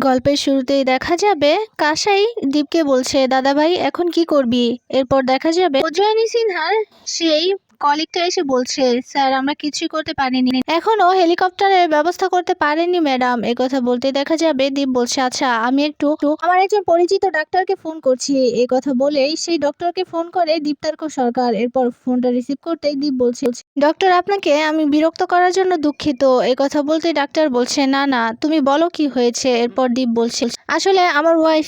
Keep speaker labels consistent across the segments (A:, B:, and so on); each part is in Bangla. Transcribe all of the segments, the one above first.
A: গল্পের শুরুতেই দেখা যাবে কাসাই দীপকে বলছে, দাদা ভাই এখন কি করবি। এরপর দেখা যাবে উজ্জয়িনী সিনহার সেই কলিগটা এসে বলছে, স্যার আমরা কিছুই করতে পারিনি, এখনো হেলিকপ্টারের ব্যবস্থা করতে পারেননি ম্যাডাম। কথা বলতে দেখা যাবে দীপ বলছে, আচ্ছা আমি একটু আমার একজন পরিচিত ডাক্তারকে ফোন করছি। কথা বলেই সেই ডক্টরকে ফোন করে দীপ্তার্ক সরকার। এরপর ফোনটা রিসিভ করতেই দীপ বলছে, ডক্টর আপনাকে আমি বিরক্ত করার জন্য দুঃখিত। কথা বলতে ডাক্তার বলছে, না না তুমি বলো কি হয়েছে। এরপর দীপ বলছে, আসলে আমার ওয়াইফ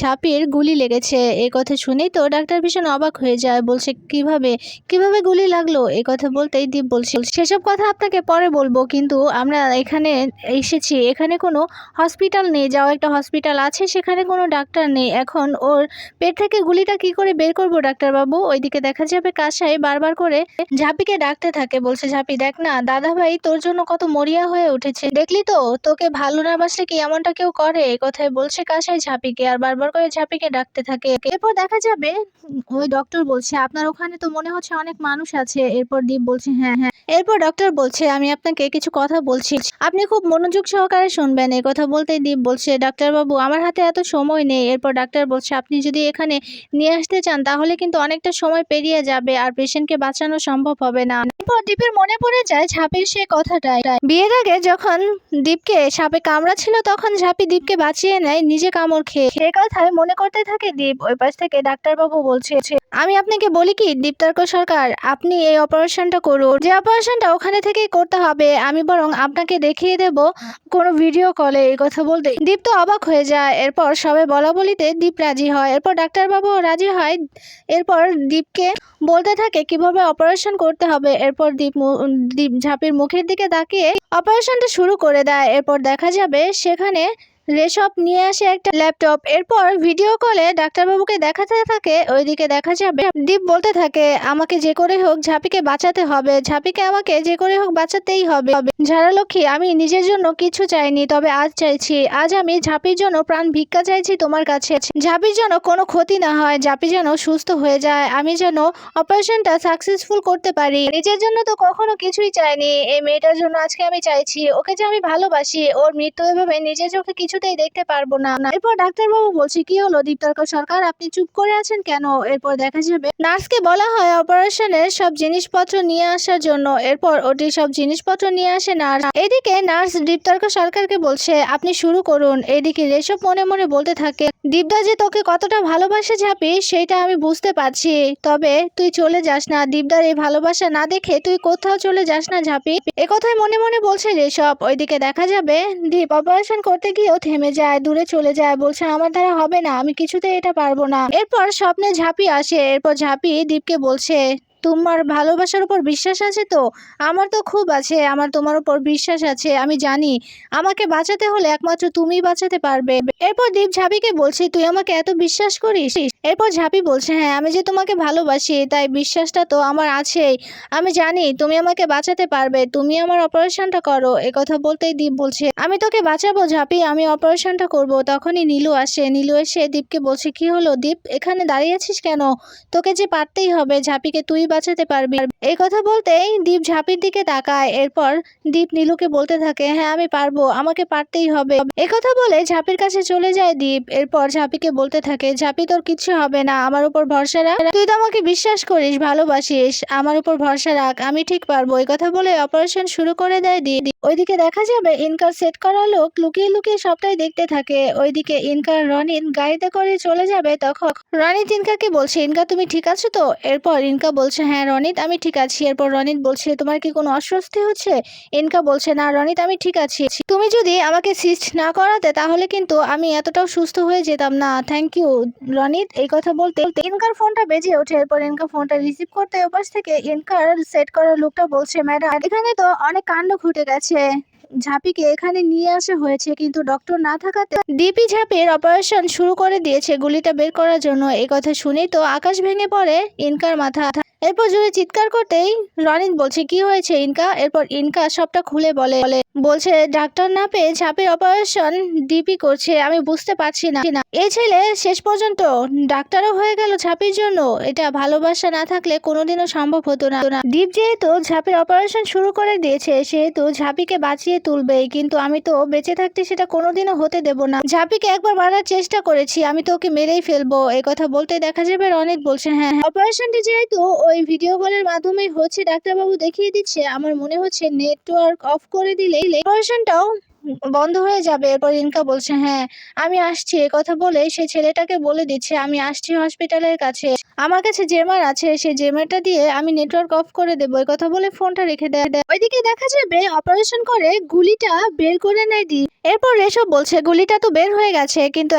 A: ঝাঁপির গুলি লেগেছে। কথা শুনেই তো ডাক্তার ভীষণ অবাক হয়ে যায়, বলছে কিভাবে কিভাবে গুলি লাগলো। কথা বলতেই দীপ বলছে, সেসব কথা আপনাকে পরে বলবো, কিন্তু আমরা এখানে এসেছি, এখানে কোনো হসপিটাল নেই, যাও একটা হসপিটাল আছে সেখানে কোনো ডাক্তার নেই, এখন ওর পেট থেকে গুলিটা কি করে বের করবো ডাক্তারবাবু। ওইদিকে দেখা যাবে কাসাই বারবার করে ঝাঁপিকে ডাকতে থাকে, বলছে, ঝাঁপি দেখ না দাদা ভাই তোর জন্য কত মরিয়া হয়ে উঠেছে, দেখলি তো তোকে ভালো না বাসলে কি এমনটা কেউ করে। এই কথাই বলছে কাসাই ঝাঁপিকে, আর বারবার করে ঝাঁপিকে ডাকতে থাকে। এরপর দেখা যাবে ওই ডক্টর বলছে, আপনার ওখানে তো মনে হচ্ছে অনেক মানুষ আছে। এরপর দীপ বলছে, হ্যাঁ হ্যাঁ। এরপর ডক্টর বলছে, আমি আপনাকে কিছু কথা বলছি, আপনি খুব মনোযোগ সহকারে শুনবেন। এই কথা বলতেই দীপ বলছে, ডাক্তারবাবু আমার হাতে এত সময় নেই। এরপর ডাক্তার বলছে, আপনি যদি এখানে নিয়ে আসতে চান তাহলে কিন্তু অনেকটা সময় পেরিয়ে যাবে আর পেশেন্টকে বাঁচানো সম্ভব হবে না। এরপর দীপের মনে পড়ে যায় ঝাঁপির সে কথাটাই, বিয়ের আগে যখন দীপকে সাপে কামড়া ছিল তখন ঝাঁপি দীপকে বাঁচিয়ে নেয় নিজে কামড় খেয়ে। সে কথায় মনে করতে থাকে দীপ। ওই পাশ থেকে ডাক্তারবাবু বলছে, আমি আপনাকে বলি কি দীপ্তার্ক সরকার, আপনি এই অপারেশনটা করুন, যে অপারেশনটা ওখানে থেকেই করতে হবে, আমি বরং আপনাকে দেখিয়ে দেব কোনো ভিডিও কলে। এই কথা বলতে দীপ তো অবাক হয়ে যায়। এরপর সবাই বলা বলিতে দীপ রাজি হয়, এরপর ডাক্তারবাবু রাজি হয়। এরপর দীপকে বলতে থাকে কিভাবে অপারেশন করতে হবে। এরপর দীপ ঝাঁপির মুখের দিকে তাকিয়ে অপারেশনটা শুরু করে দেয়। এরপর দেখা যাবে সেখানে রেশপ নিয়ে আসে একটা ল্যাপটপ। এরপর ভিডিও কলে ডাক্তারবাবুকে দেখাতে থাকে। ওইদিকে দেখা যাবে দীপ বলতে থাকে, আমাকে যে করে হোক ঝাঁপিকে বাঁচাতে হবে, ঝাঁপিকে আমাকে যে করে হোক বাঁচাতেই হবে। ঝাড়ালক্ষ্মী আমি নিজের জন্য কিছু চাইনি, তবে আজ চাইছি, আজ আমি ঝাঁপির জন্য প্রাণ ভিক্ষা চাইছি তোমার কাছে। ঝাঁপির যেন কোনো ক্ষতি না হয়, ঝাঁপি যেন সুস্থ হয়ে যায়, আমি যেন অপারেশনটা সাকসেসফুল করতে পারি। নিজের জন্য তো কখনো কিছুই চাইনি, এই মেয়েটার জন্য আজকে আমি চাইছি, ওকে যে আমি ভালোবাসি, ওর মৃত্যু এভাবে নিজের চোখে কিছুতেই দেখতে পারবো না। এরপর ডাক্তারবাবু বলছে, কি হলো দীপ্তার্ক সরকার, আপনি চুপ করে আছেন কেন। এরপর দেখা যাবে নার্সকে বলা হয় অপারেশনের সব জিনিসপত্র নিয়ে আসার জন্য। এরপর ওটি সব জিনিসপত্র নিয়ে আসে নার্স। এদিকে নার্স দীপ্তার্ক সরকারকে বলছে, আপনি শুরু করুন। এদিকে রেশব মনে মনে বলতে থাকে, দীপদা যে তোকে কতটা ভালোবাসে ঝাঁপি সেটা আমি বুঝতে পারছি, তবে তুই চলে যাস না, দীপদার এই ভালোবাসা না দেখে তুই কোথাও চলে যাস না ঝাঁপি। একথাই মনে মনে বলছে রেশব। ওইদিকে দেখা যাবে দীপ অপারেশন করতে গিয়েও থেমে যায়, দূরে চলে যায়, বলছে আমার দ্বারা হবে না, আমি কিছুতে এটা পারবো না। এরপর স্বপ্নে ঝাঁপি আসে। এরপর ঝাঁপি দীপকে বলছে, তোমার ভালোবাসার উপর বিশ্বাস আছে তো। আমার তো খুব আছে, আমার তোমার উপর বিশ্বাস আছে, আমি জানি আমাকে বাঁচাতে হলে একমাত্র তুমিই বাঁচাতে পারবে। এরপর দীপ ঝাঁপিকে বলছে, তুই আমাকে এত বিশ্বাস করিস। এরপর ঝাঁপি বলছে, হ্যাঁ আমি যে তোমাকে ভালোবাসি তাই বিশ্বাসটা তো আমার আছেই, আমি জানি তুমি আমাকে বাঁচাতে পারবে, তুমি আমার অপারেশনটা করো। কথা বলতেই দীপ বলছে, আমি তোকে বাঁচাবো ঝাঁপি, আমি অপারেশনটা করব। তখনই নীলু আসে। নীলু এসে দীপকে বলছে, কি হলো দীপ, এখানে দাঁড়িয়ে আছিস কেন, তোকে যে পারতেই হবে, ঝাঁপিকে তুই বাঁচাতে পারবি। এই কথা বলতেই দীপ ঝাঁপির দিকে তাকায়। এরপর দীপ নীলুকে বলতে থাকে, হ্যাঁ আমি পারবো, আমাকে পারতেই হবে। কথা বলে ঝাঁপির কাছে চলে যায় দীপ। এরপর ঝাঁপিকে বলতে থাকে, ঝাঁপি তোর কিছু হবে না, আমার উপর ভরসা রাখ, তুই তো আমাকে বিশ্বাস করিস, ভালোবাসিস, আমার উপর ভরসা রাখ, আমি ঠিক পারবো। এই কথা বলে অপারেশন শুরু করে দেয় দীপ। ওইদিকে দেখা যাবে ইনকার সেট করা লোক লুকিয়ে লুকিয়ে সবটাই দেখতে থাকে। ওইদিকে ইনকার রনিত গাড়িতে করে চলে যাবে। তখন রনিত ইনকাকে বলছে, ইনকা তুমি ঠিক আছো তো। এরপর ইনকা বলছে, হ্যাঁ রনিত আমি ঠিক আছি। এরপর রনিত বলছে, তোমার কি কোনো অস্বস্তি হচ্ছে। ইনকা বলছে, না রনিত আমি ঠিক আছি, তুমি যদি আমাকে সিস্ট না করাতে তাহলে কিন্তু আমি এতটাও সুস্থ হয়ে যেতাম না, থ্যাংক ইউ রনিত। এই কথা বলতে ইনকার ফোনটা বেজে ওঠে। এরপর ইনকা ফোনটা রিসিভ করতে ওপাশ থেকে ইনকার সেট করা লোকটা বলছে, ম্যাডাম এখানে তো অনেক কাণ্ড ঘটে গেছে, ঝাঁপিকে এখানে নিয়ে আসা হয়েছে, কিন্তু ডক্টর না থাকাতে দীপি ঝাঁপির অপারেশন শুরু করে দিয়েছে গুলিটা বের করার জন্য। এই কথা শুনেই তো আকাশ ভেঙে পড়ে ইনকার মাথা। এরপর জোরে চিৎকার করতেই রনিত বলছে কি হয়েছে ইনকা। এরপর ইনকা সবটা খুলে বলছে ডাক্তার না পেয়ে ঝাঁপির অপারেশন ডিপি করছে, আমি বুঝতে পারছি না এই ছেলে শেষ পর্যন্ত ডাক্তারও হয়ে গেল ঝাঁপির জন্য। এটা ভালোবাসা না থাকলে কোনোদিনও সম্ভব হতো না। দীপ যেহেতু ঝাঁপির অপারেশন শুরু করে দিয়েছে সেহেতু ঝাঁপিকে বাঁচিয়ে তুলবেই, কিন্তু আমি তো বেঁচে থাকতে সেটা কোনোদিনও হতে দেব না। ঝাঁপিকে একবার মারার চেষ্টা করেছি, আমি তো ওকে মেরেই ফেলবো। এই কথা বলতে দেখা যাবে রনিত বলছে হ্যাঁ অপারেশনটি যেহেতু ওই ভিডিও কলের মাধ্যমে হচ্ছে, ডাক্তারবাবু দেখিয়ে দিচ্ছে, আমার মনে হচ্ছে নেটওয়ার্ক অফ করে দিলেই অপারেশনটাও বন্ধ হয়ে যাবে। এরপর ইনকা বলছে হ্যাঁ আমি আসছি। এই কথা বলে সে ছেলেটাকে বলে দিচ্ছে আমি আসছি হসপিটালের কাছে, আমার কাছে জেমার আছে, সেই জেমারটা দিয়ে আমি নেটওয়ার্ক অফ করে দেবো। এই কথা বলে ফোনটা রেখে দেয়। ওইদিকে দেখা যাবে অপারেশন করে গুলিটা বের করে নেয় দি। এরপর রেশব বলছে গুলিটা তো বের হয়ে গেছে, কিন্তু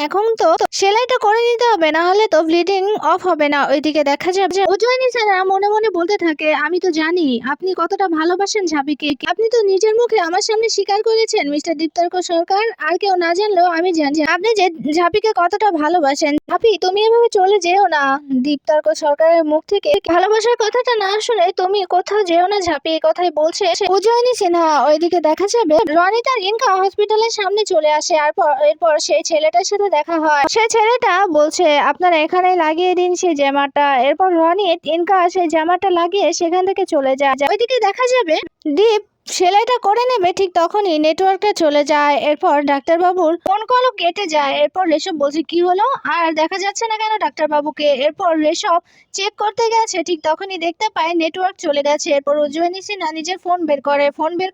A: এখন তো সেলাইটা করে নিতে হবে, না হলে তো ব্লিডিং অফ হবে না। ওইদিকে দেখা যাবে উজয়নী স্যারা মনে মনে বলতে থাকে আমি তো জানি আপনি কতটা ভালোবাসেন ঝাঁপিকে, আপনি তো নিজের মুখে আমার সামনে স্বীকার করেছেন মিস্টার দীপ্তর্ক সরকার। আর কেউ না জানলেও আমি জানি আপনি যে ঝাঁপিকে কতটা ভালোবাসেন। ঝাঁপি তুমি এভাবে চলে যেও না। দীপ্তর্ক সরকারের মুখ থেকে ভালোবাসার কথাটা না শুনে তুমি কোথাও যেও না ঝাঁপি, এই কথাই বলছে উজয়নী সিনহা। ওইদিকে দেখা যাবে রনিত আর ইনকা হসপিটালের সামনে চলে আসে। আর এরপর সেই ছেলেটার সাথে দেখা হয়। সেই ছেলেটা বলছে আপনারা এখানে লাগিয়ে দিন সেই জামাটা। এরপর রনিত ইনকা সেই জামাটা লাগিয়ে সেখান থেকে চলে যায়। ওইদিকে দেখা যাবে দীপ সেলাইটা করে নেবে, ঠিক তখনই নেটওয়ার্কটা চলে যায়। এরপর ডাক্তারবাবুর ফোন কলও কেটে যায়। এরপর রেশব বলছে কি হলো আর দেখা যাচ্ছে না কেন ডাক্তারবাবুকে। এরপর রেশব চেক করতে গেছে, ঠিক তখনই দেখতে পায় নেটওয়ার্ক চলে গেছে। এরপর উজয়নী সিনহা নিজের ফোন বের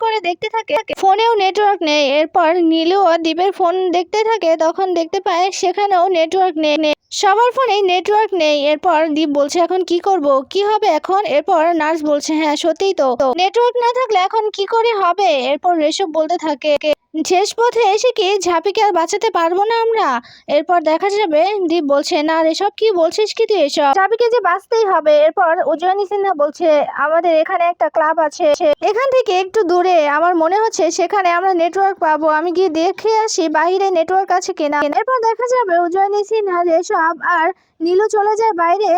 A: করে দেখতে থাকে, ফোনেও নেটওয়ার্ক নেই। এরপর নীলু ও দীপের ফোন দেখতে থাকে, তখন দেখতে পায় সেখানেও নেটওয়ার্ক নেই, সবার ফোনেই নেটওয়ার্ক নেই। এরপর দীপ বলছে এখন কি করব, কি হবে এখন। এরপর নার্স বলছে হ্যাঁ সত্যিই তো নেটওয়ার্ক না থাকলে এখন কি করে হবে। এরপর রেশব বলতে থাকে শেষ পথে এসে কি ঝাঁপিকে আর বাঁচাতে পারবো না আমরা। এরপর দেখা যাবে দীপ বলছে না রেশব কি বলছিস কি তুই এসব, ঝাঁপিকে যে বাঁচতেই হবে। এরপর উজয়নী সিনহা বলছে আমাদের এখানে একটা ক্লাব আছে, এখান থেকে একটু দূরে, আমার মনে হচ্ছে সেখানে আমরা নেটওয়ার্ক পাবো, আমি গিয়ে দেখে আসি বাইরে নেটওয়ার্ক আছে কিনা। এরপর দেখা যাবে উজয়নী সিনহা রেশব আর নীলু চলে যায় বাইরে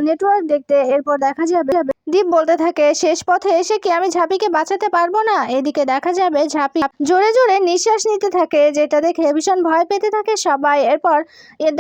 A: নেটওয়ার্ক দেখতে। এরপর দেখা যাবে দীপ বলতে থাকে শেষ পথে এসে কি আমি ঝাঁপিকে বাঁচাতে পারবো না। এদিকে দেখা যাবে ঝাঁপি জোরে জোরে নিঃশ্বাস নিতে থাকে, যেটা দেখে ভীষণ ভয় পেতে থাকে সবাই। এরপর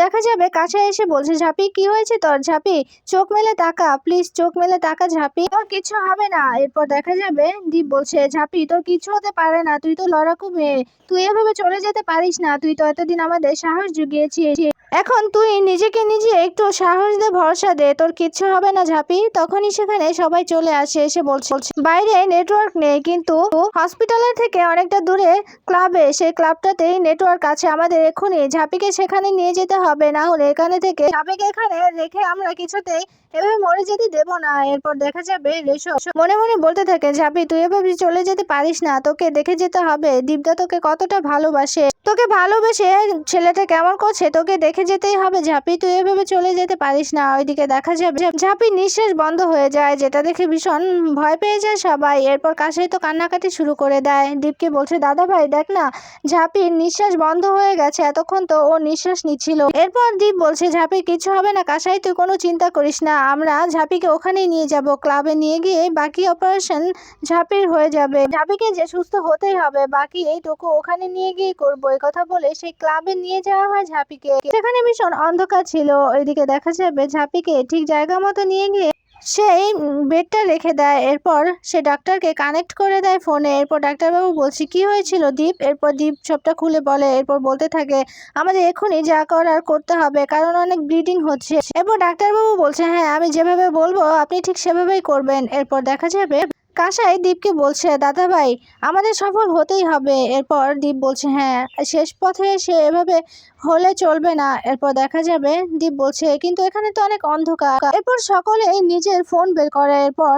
A: দেখা যাবে কাছে এসে বলছে ঝাঁপি কি হয়েছে তোর, ঝাঁপি চোখ মেলে তাকা, প্লিজ চোখ মেলে তাকা ঝাঁপি, তোর কিছু হবে না। এরপর দেখা যাবে দীপ বলছে ঝাঁপি তোর কিছু হতে পারে না, তুই তো লড়াকু মেয়ে, তুই এভাবে চলে যেতে পারিস না, তুই তো এতদিন আমাদের সাহস জুগিয়েছিস, এখন তুই নিজেকে নিজে একটু সাহস দে, ভরসা দে, তোর কিচ্ছু হবে না ঝাঁপি। তখনই সেখানে সবাই চলে আসে, এসে বলছে বাইরে নেটওয়ার্ক নেই, কিন্তু হসপিটালের থেকে অনেকটা দূরে ক্লাবে, সেই ক্লাবটাতেই নেটওয়ার্ক আছে, আমাদের এক্ষুনি ঝাঁপিকে সেখানে নিয়ে যেতে হবে, না হলে এখানে থেকে ঝাঁপিকে এখানে রেখে আমরা কিছুতেই এভাবে মরে যেতে দেবো না। এরপর দেখা যাবে রেশব মনে মনে বলতে থাকে ঝাঁপি তুই এভাবে চলে যেতে পারিস না, তোকে দেখে যেতে হবে দীপদা তোকে কতটা ভালোবাসে, তোকে ভালোবেসে ছেলেটা কেমন করছে তোকে দেখে যেতেই হবে ঝাঁপি, তুই এভাবে চলে যেতে পারিস না। ওইদিকে দেখা যাবে ঝাঁপির নিঃশ্বাস বন্ধ হয়ে যায়, যেটা দেখে ভীষণ ভয় পেয়ে যায় সবাই। এরপর কাশাই তো কান্নাকাটি শুরু করে দেয়, দীপকে বলছে দাদা ভাই দেখ না ঝাঁপির নিঃশ্বাস বন্ধ হয়ে গেছে, এতক্ষণ তো ও নিঃশ্বাস নিচ্ছিল। এরপর দীপ বলছে ঝাঁপির কিছু হবে না কাশাই, তুই কোনো চিন্তা করিস না, আমরা ঝাঁপিকে ওখানেই নিয়ে যাব, ক্লাবে নিয়ে গিয়ে বাকি অপারেশন ঝাঁপির হয়ে যাবে, ঝাঁপিকে যে সুস্থ হতেই হবে, বাকি এইটুকু ওখানে নিয়ে গিয়ে করবো। এই কথা বলে সেই ক্লাবে নিয়ে যাওয়া হয় ঝাঁপিকে। সেখানে ভীষণ অন্ধকার ছিল। ওইদিকে দেখা যাবে ঝাঁপিকে ঠিক জায়গা মতো নিয়ে গিয়ে সেই বেডটা রেখে দেয়। এরপর সে ডাক্তারকে কানেক্ট করে দেয় ফোনে। এরপর ডাক্তারবাবু বলছে কি হয়েছিল দীপ। এরপর দীপ সবটা খুলে বলে। এরপর বলতে থাকে আমাদের এক্ষুনি যা করার করতে হবে, কারণ অনেক ব্লিডিং হচ্ছে। এরপর ডাক্তারবাবু বলছে হ্যাঁ আমি যেভাবে বলবো আপনি ঠিক সেভাবেই করবেন। এরপর দেখা যাবে কাসাই দীপকে বলছে দাদা ভাই আমাদের সফল হতেই হবে। এরপর দীপ বলছে হ্যাঁ শেষ পথে এসে এভাবে হলে চলবে না। এরপর দেখা যাবে দীপ বলছে কিন্তু এখানে তো অনেক অন্ধকার। এরপর সকলেই নিজের ফোন বের করে। এরপর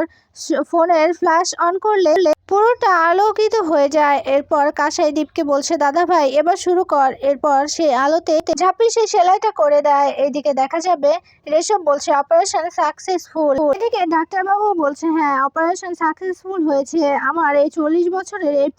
A: ফোনের ফ্ল্যাশ অন করলে পুরোটা আলোকিত হয়ে যায়। এরপর কাসাই দীপকে বলছে দাদা ভাই এবার শুরু কর। এরপর সে আলোতে ঝাঁপি সে সেলাইটা করে দেয়। এইদিকে দেখা যাবে রেশব বলছে অপারেশন সাকসেসফুল। এদিকে ডাক্তারবাবু বলছে হ্যাঁ অপারেশন সাকসেস সাকসেসফুল হয়েছে আমার এই 40 বছরের এই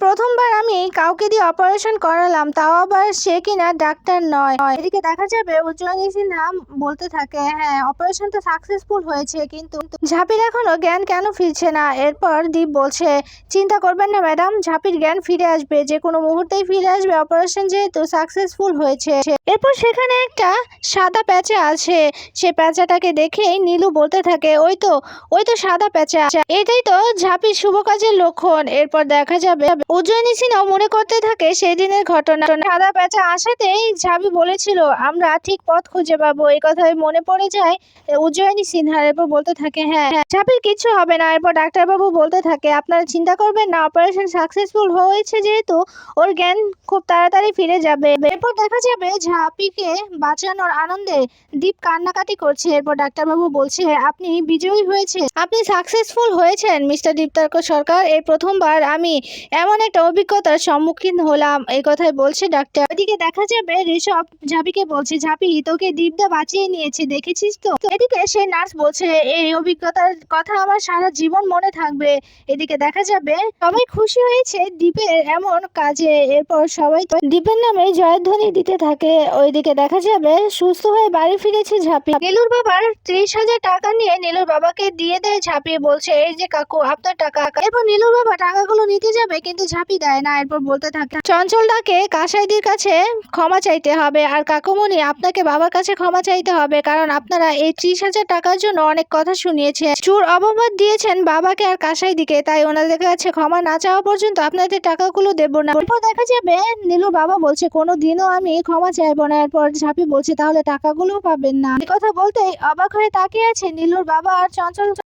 A: প্রথমবার আমি কাউকে দিয়ে অপারেশন করালাম, তাও আবার সে কিনা ডাক্তার নয়। এদিকে দেখা যাবে উজ্জ্বনী সিনহা বলতে থাকে, হ্যাঁ অপারেশনটা সাকসেসফুল হয়েছে, কিন্তু ঝাঁপির এখনো জ্ঞান কেন ফিরছে না? এরপর দীপ বলছে, চিন্তা করবেন না ম্যাডাম, ঝাঁপির জ্ঞান ফিরে আসবে, যে কোনো মুহূর্তেই ফিরে আসবে, অপারেশন যেহেতু সাকসেসফুল হয়েছে। এরপর সেখানে একটা সাদা প্যাঁচা আছে, সে প্যাঁচাটাকে দেখেই নীলু বলতে থাকে, ওই তো সাদা প্যাঁচা, এটাই তো ঝাঁপির শুভ কাজের লক্ষণ। এরপর দেখা যাবে উজ্জয়িনী সিনহাও মনে করতে থাকে সেই দিনের ঘটনা। সাদা প্যাঁচা আসাতেই ঝাঁপি বলেছিল আমরা ঠিক পথ খুঁজে পাবো, এই কথাই মনে পড়ে যায় উজ্জয়িনী সিনহার। এরপর বলতে থাকে, হ্যাঁ ঝাঁপির কিছু হবে না। এরপর ডাক্তারবাবু বলতে থাকে, আপনারা চিন্তা করবেন না, অপারেশন সাকসেসফুল হয়েছে যেহেতু ওর জ্ঞান খুব তাড়াতাড়ি ফিরে যাবে। এরপর দেখা যাবে ঝাঁপিকে বাঁচানোর আনন্দে দীপ কান্নাকাটি করছে। এরপর ডাক্তারবাবু বলছে, আপনি বিজয়ী হয়েছে, আপনি সাকসেসফুল হয়েছেন মিস্টার দীপতার্ক সরকার। এই প্রথমবার আমি এমন একটা অভিজ্ঞতার সম্মুখীন হলাম, এই কথাই বলছে ডাক্তার। ওইদিকে দেখা যাবে ঋষভ ঝাঁপিকে বলছে, ঝাঁপি তোকে দীপদা বাঁচিয়ে নিয়েছে, দেখেছিস তো? এদিকে সেই নার্স বলছে, এই অভিজ্ঞতার কথা আমার সারা জীবন মনে থাকবে। এদিকে দেখা যাবে সবাই খুশি হয়েছে দীপের এমন কাজে। এরপর সবাই দীপের নামে জয়ধ্বনি দিতে থাকে। ওইদিকে দেখা যাবে সুস্থ হয়ে বাড়ি ফিরেছে ঝাঁপি। নীলুর বাবার 30,000 টাকা নিয়ে নীলুর বাবাকে দিয়ে দেয় ঝাঁপি, বলছে, এই যে কাকু আপনার টাকা। এরপর নীলুর বাবা টাকাগুলো নিতে যাবে, কিন্তু ঝাঁপি দেয় না। এরপর বলতে থাকে, চঞ্চলদাকে কাসাইদের কাছে ক্ষমা চাইতে হবে, আর কাকুমণি আপনাকে বাবার কাছে ক্ষমা চাইতে হবে, কারণ আপনারা এই 30,000 টাকার জন্য অনেক কথা শুনিয়েছে, চুর অপবাদ দিয়েছেন বাবাকে আর কাসাইদিকে, তাই ওনাদের কাছে ক্ষমা না চাওয়া পর্যন্ত আপনাদের টাকাগুলো দেব না। এরপর দেখা যাবে নীলুর বাবা বলছে, কোনো দিনও আমি ক্ষমা চাইবো না। এরপর ঝাঁপি বলছে, তাহলে টাকাগুলোও পাবেন না। এই কথা বলতেই অবাক হয়ে তাকিয়ে আছে নীলুর বাবা আর চঞ্চল।